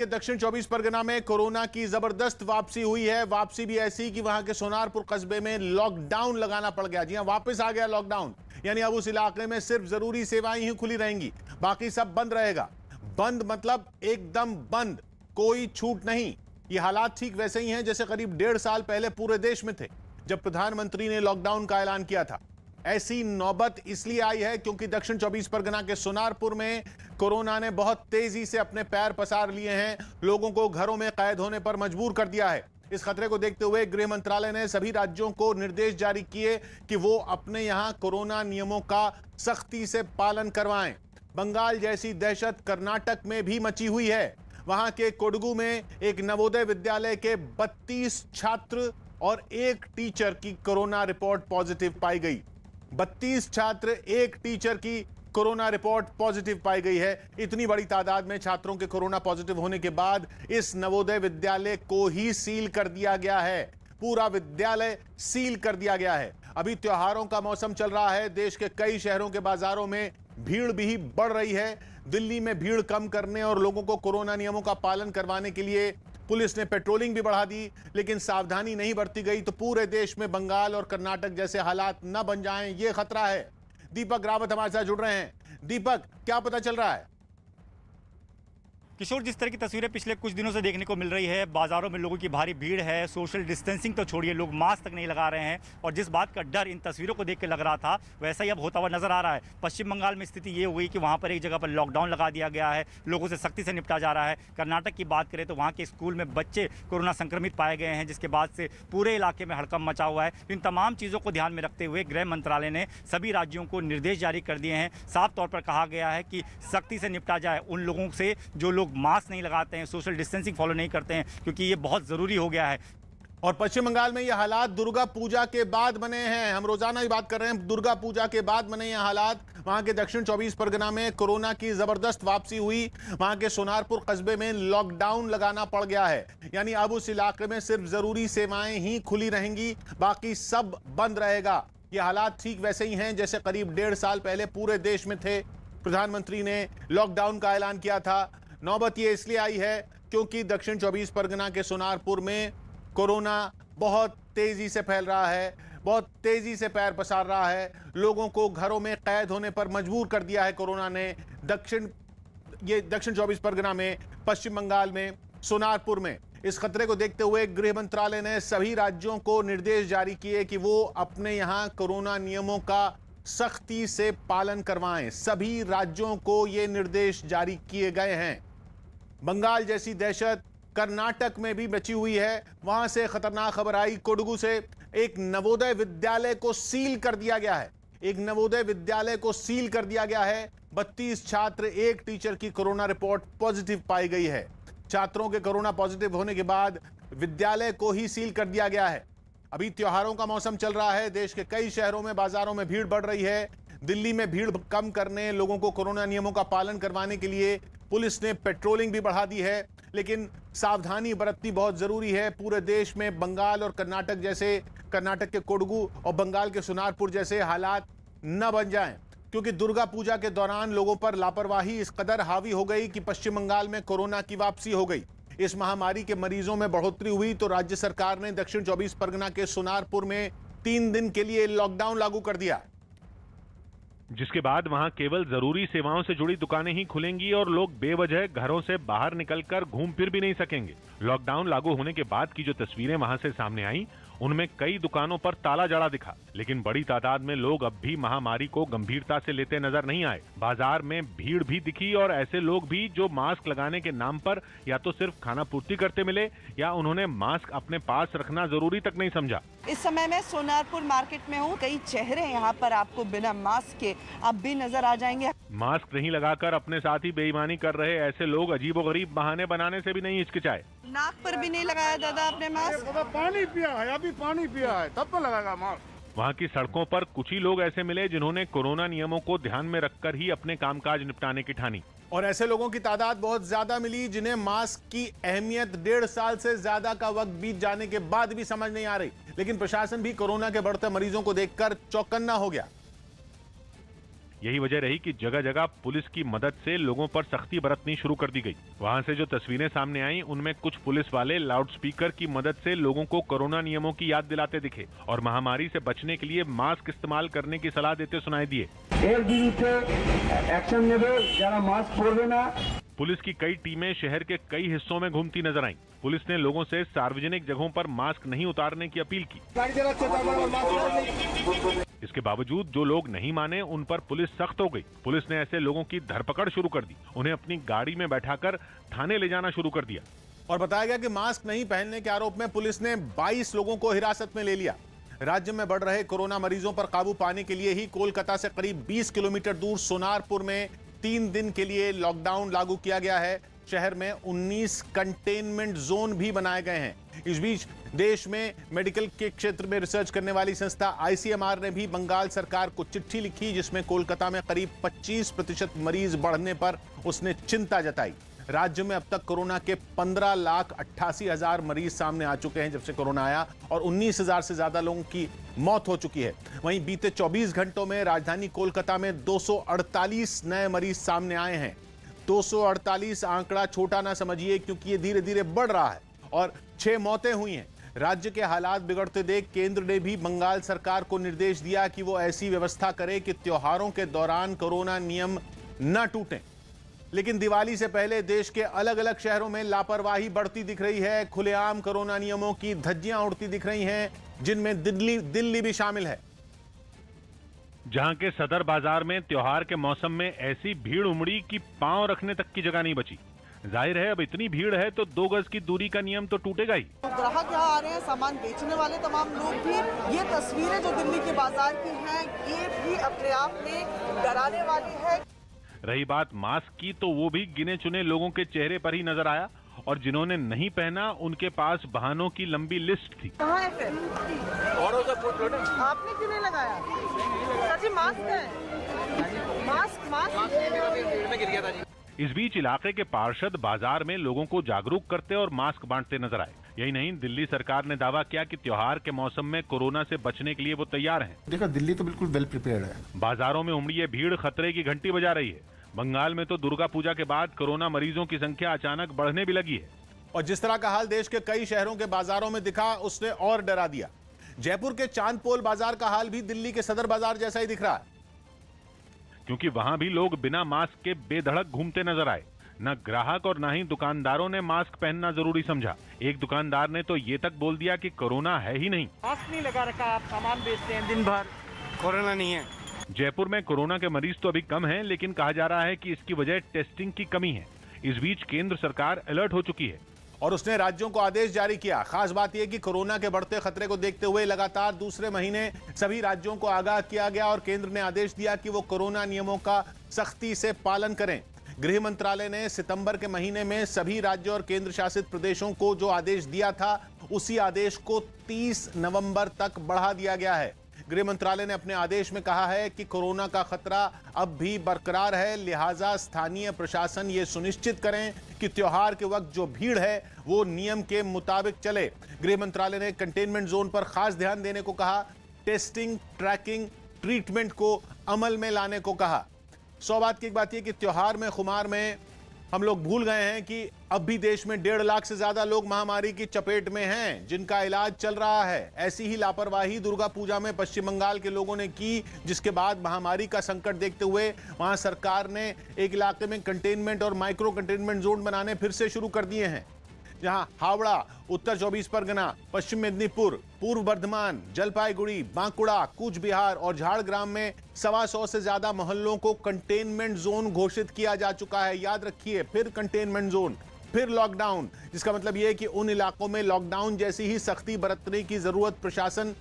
कि दक्षिण 24 परगना में कोरोना की जबरदस्त वापसी हुई है। वापसी भी ऐसी कि वहां के सोनारपुर कस्बे में लॉकडाउन लगाना पड़ गया। जी हां, वापस आ गया लॉकडाउन। यानी अब उस इलाके में सिर्फ जरूरी सेवाएं ही खुली रहेंगी, बाकी सब बंद रहेगा। बंद मतलब एकदम बंद, कोई छूट नहीं। ये हालात ठीक वैसे ही हैं जैसे करीब 1.5 साल पहले पूरे देश में थे, जब प्रधानमंत्री ने लॉकडाउन का ऐलान किया था। ऐसी नौबत इसलिए आई है क्योंकि दक्षिण 24 परगना के सोनारपुर में कोरोना ने बहुत तेजी से अपने पैर पसार लिए हैं, लोगों को घरों में कैद होने पर मजबूर कर दिया है। इस खतरे को देखते हुए गृह मंत्रालय ने सभी राज्यों को निर्देश जारी किए कि वो अपने यहां कोरोना नियमों का सख्ती से पालन करवाएं। बंगाल जैसी दहशत कर्नाटक में भी मची हुई है। वहां के कोडगु में एक नवोदय विद्यालय के 32 छात्र और एक टीचर की कोरोना रिपोर्ट पॉजिटिव पाई गई। 32 छात्र, एक टीचर की कोरोना रिपोर्ट पॉजिटिव पाई गई है। इतनी बड़ी तादाद में छात्रों के कोरोना पॉजिटिव होने के बाद इस नवोदय विद्यालय को ही सील कर दिया गया है। पूरा विद्यालय सील कर दिया गया है। अभी त्योहारों का मौसम चल रहा है। देश के कई शहरों के बाजारों में भीड़ भी बढ़ रही है। दिल्ली में भीड़ कम करने और लोगों को कोरोना नियमों का पालन करवाने के लिए पुलिस ने पेट्रोलिंग भी बढ़ा दी, लेकिन सावधानी नहीं बरती गई तो पूरे देश में बंगाल और कर्नाटक जैसे हालात न बन जाएं, ये खतरा है। दीपक रावत हमारे साथ जुड़ रहे हैं। दीपक, क्या पता चल रहा है? किशोर, जिस तरह की तस्वीरें पिछले कुछ दिनों से देखने को मिल रही है, बाजारों में लोगों की भारी भीड़ है, सोशल डिस्टेंसिंग तो छोड़िए, लोग मास्क तक नहीं लगा रहे हैं। और जिस बात का डर इन तस्वीरों को देख के लग रहा था, वैसा ही अब होता हुआ नजर आ रहा है। पश्चिम बंगाल में स्थिति ये हुई कि वहाँ पर एक जगह पर लॉकडाउन लगा दिया गया है, लोगों से सख्ती से निपटा जा रहा है। कर्नाटक की बात करें तो वहाँ के स्कूल में बच्चे कोरोना संक्रमित पाए गए हैं, जिसके बाद से पूरे इलाके में हड़कंप मचा हुआ है। इन तमाम चीज़ों को ध्यान में रखते हुए गृह मंत्रालय ने सभी राज्यों को निर्देश जारी कर दिए हैं। साफ तौर पर कहा गया है कि सख्ती से निपटा जाए उन लोगों से जो लोग मास्क नहीं लगाते हैं, सोशल डिस्टेंसिंग फॉलो नहीं करते हैं, क्योंकि ये बहुत जरूरी हो गया है। और पश्चिम बंगाल में ये हालात दुर्गा पूजा के बाद बने हैं। हम रोजाना ही बात कर रहे हैं, दुर्गा पूजा के बाद बने ये हालात। वहां के दक्षिण 24 परगना में कोरोना की जबरदस्त वापसी हुई। वहां के सोनारपुर कस्बे में लॉकडाउन लगाना पड़ गया है। यानी अब उस इलाके में सिर्फ जरूरी सेवाएं ही खुली रहेंगी, बाकी सब बंद रहेगा। ये हालात ठीक वैसे ही हैं जैसे करीब 1.5 साल पहले पूरे देश में थे। प्रधानमंत्री ने लॉकडाउन का ऐलान किया था। नौबत ये इसलिए आई है क्योंकि दक्षिण 24 परगना के सोनारपुर में कोरोना बहुत तेजी से फैल रहा है, बहुत तेजी से पैर पसार रहा है। लोगों को घरों में कैद होने पर मजबूर कर दिया है कोरोना ने। दक्षिण 24 परगना में, पश्चिम बंगाल में, सोनारपुर में। इस खतरे को देखते हुए गृह मंत्रालय ने सभी राज्यों को निर्देश जारी किए कि वो अपने यहां कोरोना नियमों का सख्ती से पालन करवाएं। सभी राज्यों को ये निर्देश जारी किए गए हैं। बंगाल जैसी दहशत कर्नाटक में भी बची हुई है। वहां से खतरनाक खबर आई, कोडगु से एक नवोदय विद्यालय को सील कर दिया गया है। एक नवोदय विद्यालय को सील कर दिया गया है। 32 छात्र, एक टीचर की कोरोना रिपोर्ट पॉजिटिव पाई गई है। छात्रों के कोरोना पॉजिटिव होने के बाद विद्यालय को ही सील कर दिया गया है। अभी त्योहारों का मौसम चल रहा है। देश के कई शहरों में, बाजारों में भीड़ बढ़ रही है। दिल्ली में भीड़ कम करने, लोगों को कोरोना नियमों का पालन करवाने के लिए पुलिस ने पेट्रोलिंग भी बढ़ा दी है, लेकिन सावधानी बरतनी बहुत जरूरी है। पूरे देश में बंगाल और कर्नाटक जैसे, कर्नाटक के कोडगु और बंगाल के सोनारपुर जैसे हालात न बन जाएं, क्योंकि दुर्गा पूजा के दौरान लोगों पर लापरवाही इस कदर हावी हो गई कि पश्चिम बंगाल में कोरोना की वापसी हो गई। इस महामारी के मरीजों में बढ़ोतरी हुई तो राज्य सरकार ने दक्षिण 24 परगना के सोनारपुर में 3 दिन के लिए लॉकडाउन लागू कर दिया, जिसके बाद वहां केवल जरूरी सेवाओं से जुड़ी दुकानें ही खुलेंगी और लोग बेवजह घरों से बाहर निकलकर घूम फिर भी नहीं सकेंगे। लॉकडाउन लागू होने के बाद की जो तस्वीरें वहां से सामने आई, उनमें कई दुकानों पर ताला जड़ा दिखा, लेकिन बड़ी तादाद में लोग अब भी महामारी को गंभीरता से लेते नजर नहीं आए। बाजार में भीड़ भी दिखी और ऐसे लोग भी जो मास्क लगाने के नाम पर या तो सिर्फ खाना पूर्ति करते मिले या उन्होंने मास्क अपने पास रखना जरूरी तक नहीं समझा। इस समय मैं सोनारपुर मार्केट में हूँ। कई चेहरे यहाँ पर आपको बिना मास्क के अब भी नजर आ जाएंगे। मास्क नहीं लगाकर अपने साथ ही बेईमानी कर रहे ऐसे लोग अजीबोगरीब बहाने बनाने से भी नहीं हिचकिचाए। नाक पर भी नहीं लगाया दादा आपने मास्क? पानी पिया है, अभी पानी पिया है, तब तो लगाएगा मास्क। वहाँ की सड़कों पर कुछ ही लोग ऐसे मिले जिन्होंने कोरोना नियमों को ध्यान में रखकर ही अपने कामकाज निपटाने की ठानी। और ऐसे लोगों की तादाद बहुत ज्यादा मिली जिन्हें मास्क की अहमियत 1.5 साल से ज्यादा का वक्त बीत जाने के बाद भी समझ नहीं आ रही। लेकिन प्रशासन भी कोरोना के बढ़ते मरीजों को देखकर चौकन्ना हो गया। यही वजह रही कि जगह जगह पुलिस की मदद से लोगों पर सख्ती बरतनी शुरू कर दी गई। वहां से जो तस्वीरें सामने आई उनमें कुछ पुलिस वाले लाउडस्पीकर की मदद से लोगों को कोरोना नियमों की याद दिलाते दिखे और महामारी से बचने के लिए मास्क इस्तेमाल करने की सलाह देते सुनाई दिए। एक दिन से एक्शन नेबे जरा मास्क पहने ना। पुलिस की कई टीमें शहर के कई हिस्सों में घूमती नजर आईं। पुलिस ने लोगों से सार्वजनिक जगहों पर मास्क नहीं उतारने की अपील की। इसके बावजूद जो लोग नहीं माने उन पर पुलिस सख्त हो गई। पुलिस ने ऐसे लोगों की धरपकड़ शुरू कर दी, उन्हें अपनी गाड़ी में बैठाकर थाने ले जाना शुरू कर दिया। और बताया गया कि मास्क नहीं पहनने के आरोप में पुलिस ने 22 लोगों को हिरासत में ले लिया। राज्य में बढ़ रहे कोरोना मरीजों पर काबू पाने के लिए ही कोलकाता से करीब 20 किलोमीटर दूर सोनारपुर में 3 दिन के लिए लॉकडाउन लागू किया गया है। शहर में 19 कंटेनमेंट जोन भी बनाए गए हैं। इस बीच देश में मेडिकल के क्षेत्र में रिसर्च करने वाली संस्था आईसीएमआर ने भी बंगाल सरकार को चिट्ठी लिखी, जिसमें कोलकाता में करीब 25% मरीज बढ़ने पर उसने चिंता जताई। राज्य में अब तक कोरोना के 15,88,000 मरीज सामने आ चुके हैं जब से कोरोना आया और 19,000 से ज्यादा लोगों की मौत हो चुकी है। वहीं बीते 24 घंटों में राजधानी कोलकाता में 248 नए मरीज सामने आए हैं। 248 आंकड़ा छोटा ना समझिए, क्योंकि ये धीरे धीरे बढ़ रहा है और 6 मौतें हुई हैं। राज्य के हालात बिगड़ते देख केंद्र ने भी बंगाल सरकार को निर्देश दिया कि वो ऐसी व्यवस्था करे कि त्योहारों के दौरान कोरोना नियम न टूटें। लेकिन दिवाली से पहले देश के अलग अलग शहरों में लापरवाही बढ़ती दिख रही है। खुलेआम कोरोना नियमों की धज्जियां उड़ती दिख रही हैं, जिनमें दिल्ली भी शामिल है। जहां के सदर बाजार में त्योहार के मौसम में ऐसी भीड़ उमड़ी कि पांव रखने तक की जगह नहीं बची। जाहिर है अब इतनी भीड़ है तो 2 गज की दूरी का नियम तो टूटेगा ही। ग्राहक यहाँ आ रहे हैं, सामान बेचने वाले तमाम लोग भी। ये तस्वीरें जो दिल्ली के बाजार की हैं, ये भी अपने आप में डराने वाली है। रही बात मास्क की, तो वो भी गिने चुने लोगों के चेहरे पर ही नजर आया और जिन्होंने नहीं पहना उनके पास बहानों की लंबी लिस्ट थी। कहाँ है फिर? आपने क्यों नहीं लगाया? सर जी मास्क है, मास्क। इस बीच इलाके के पार्षद बाजार में लोगों को जागरूक करते और मास्क बांटते नजर आए। यही नहीं, दिल्ली सरकार ने दावा किया कि त्योहार के मौसम में कोरोना से बचने के लिए वो तैयार हैं। देखो दिल्ली तो बिल्कुल वेल प्रिपेयर्ड है। बाजारों में उमड़ी ये भीड़ खतरे की घंटी बजा रही है। बंगाल में तो दुर्गा पूजा के बाद कोरोना मरीजों की संख्या अचानक बढ़ने भी लगी है। और जिस तरह का हाल देश के कई शहरों के बाजारों में दिखा, उसने और डरा दिया। जयपुर के चांदपोल बाजार का हाल भी दिल्ली के सदर बाजार जैसा ही दिख रहा है, क्योंकि वहां भी लोग बिना मास्क के बेधड़क घूमते नजर आए। न ग्राहक और न ही दुकानदारों ने मास्क पहनना जरूरी समझा। एक दुकानदार ने तो ये तक बोल दिया कि कोरोना है ही नहीं। मास्क नहीं लगा रखा, आप सामान बेचते हैं दिन भर, कोरोना नहीं है। जयपुर में कोरोना के मरीज तो अभी कम हैं, लेकिन कहा जा रहा है कि इसकी वजह टेस्टिंग की कमी है। इस बीच केंद्र सरकार अलर्ट हो चुकी है और उसने राज्यों को आदेश जारी किया। खास बात यह कि कोरोना के बढ़ते खतरे को देखते हुए लगातार दूसरे महीने सभी राज्यों को आगाह किया गया और केंद्र ने आदेश दिया कि वो कोरोना नियमों का सख्ती से पालन करें। गृह मंत्रालय ने सितंबर के महीने में सभी राज्यों और केंद्र शासित प्रदेशों को जो आदेश दिया था, उसी आदेश को 30 नवंबर तक बढ़ा दिया गया है। गृह मंत्रालय ने अपने आदेश में कहा है कि कोरोना का खतरा अब भी बरकरार है, लिहाजा स्थानीय प्रशासन ये सुनिश्चित करें कि त्योहार के वक्त जो भीड़ है वो नियम के मुताबिक चले। गृह मंत्रालय ने कंटेनमेंट जोन पर खास ध्यान देने को कहा, टेस्टिंग, ट्रैकिंग, ट्रीटमेंट को अमल में लाने को कहा। 100 बात की एक बात यह कि त्योहार में खुमार में हम लोग भूल गए हैं कि अब भी देश में 1.5 लाख से ज्यादा लोग महामारी की चपेट में हैं, जिनका इलाज चल रहा है। ऐसी ही लापरवाही दुर्गा पूजा में पश्चिम बंगाल के लोगों ने की, जिसके बाद महामारी का संकट देखते हुए वहां सरकार ने एक इलाके में कंटेनमेंट और माइक्रो कंटेनमेंट जोन बनाने फिर से शुरू कर दिए हैं, जहां हावड़ा, उत्तर 24 परगना, पश्चिम मेदिनीपुर, पूर्व बर्धमान, जलपाईगुड़ी, बांकुड़ा, कूच बिहार और झाड़ग्राम में 125 से ज्यादा मोहल्लों को कंटेनमेंट जोन घोषित किया जा चुका है। याद रखिए, फिर कंटेनमेंट जोन, फिर लॉकडाउन, जिसका मतलब यह है कि उन इलाकों में लॉकडाउन जैसी ही सख्ती बरतने की जरूरत प्रशासन